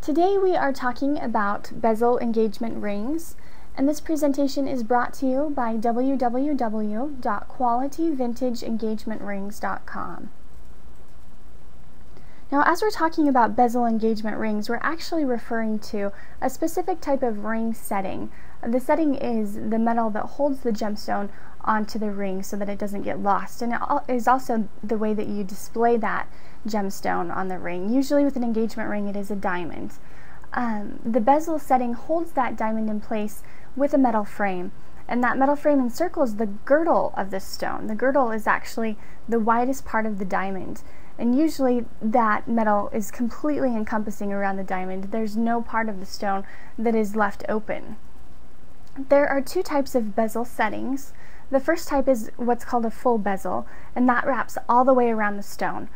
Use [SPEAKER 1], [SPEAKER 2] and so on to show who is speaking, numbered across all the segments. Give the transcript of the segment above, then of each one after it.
[SPEAKER 1] Today we are talking about bezel engagement rings, and this presentation is brought to you by www.qualityvintageengagement.rings.com. Now, as we're talking about bezel engagement rings, we're actually referring to a specific type of ring setting. The setting is the metal that holds the gemstone onto the ring so that it doesn't get lost, and it is also the way that you display that gemstone on the ring. Usually with an engagement ring it is a diamond. The bezel setting holds that diamond in place with a metal frame, and that metal frame encircles the girdle of the stone. The girdle is actually the widest part of the diamond, and usually that metal is completely encompassing around the diamond. There's no part of the stone that is left open. There are two types of bezel settings. The first type is what's called a full bezel, and that wraps all the way around the stone.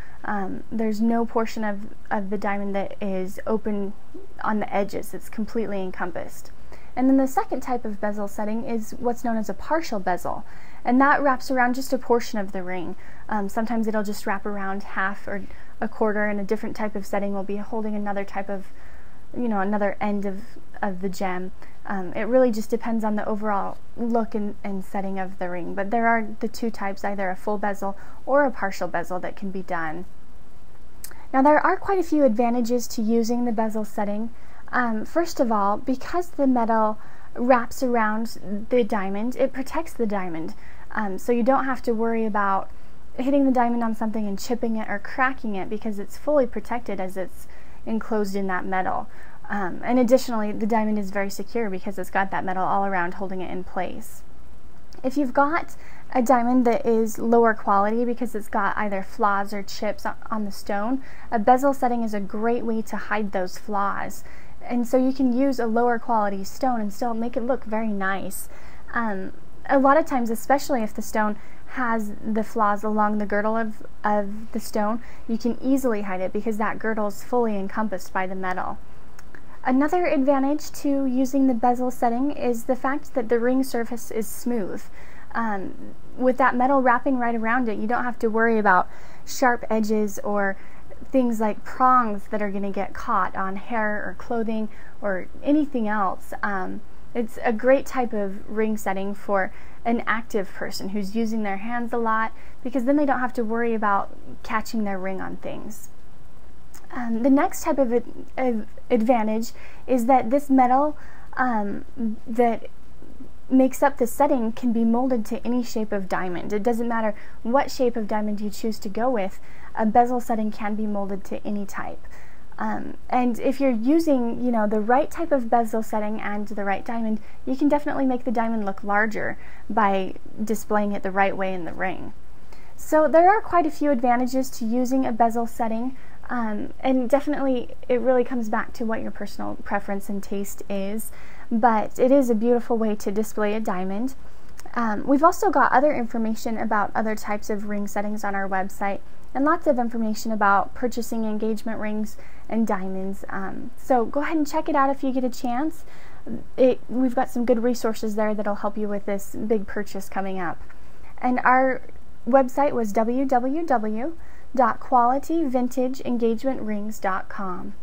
[SPEAKER 1] There's no portion of the diamond that is open on the edges. It's completely encompassed. And then the second type of bezel setting is what's known as a partial bezel, and that wraps around just a portion of the ring. Sometimes it'll just wrap around half or a quarter, and a different type of setting will be holding another type of, another end of the gem. It really just depends on the overall look and setting of the ring, but there are the two types, either a full bezel or a partial bezel, that can be done. Now, there are quite a few advantages to using the bezel setting. First of all, because the metal wraps around the diamond, it protects the diamond, so you don't have to worry about hitting the diamond on something and chipping it or cracking it, because it's fully protected as it's enclosed in that metal. And additionally, the diamond is very secure because it's got that metal all around holding it in place. If you've got a diamond that is lower quality because it's got either flaws or chips on the stone, a bezel setting is a great way to hide those flaws. And so you can use a lower quality stone and still make it look very nice. A lot of times, especially if the stone has the flaws along the girdle of the stone, you can easily hide it because that girdle is fully encompassed by the metal. Another advantage to using the bezel setting is the fact that the ring surface is smooth. With that metal wrapping right around it, you don't have to worry about sharp edges or things like prongs that are going to get caught on hair or clothing or anything else. It's a great type of ring setting for an active person who's using their hands a lot, because then they don't have to worry about catching their ring on things. The next type of advantage is that this metal that makes up the setting can be molded to any shape of diamond. It doesn't matter what shape of diamond you choose to go with, a bezel setting can be molded to any type. And if you're using, the right type of bezel setting and the right diamond, you can definitely make the diamond look larger by displaying it the right way in the ring. So there are quite a few advantages to using a bezel setting. And definitely it really comes back to what your personal preference and taste is, but it is a beautiful way to display a diamond. We've also got other information about other types of ring settings on our website, and lots of information about purchasing engagement rings and diamonds. So go ahead and check it out if you get a chance. We've got some good resources there that'll help you with this big purchase coming up. And our website was www.qualityvintageengagement.rings.com.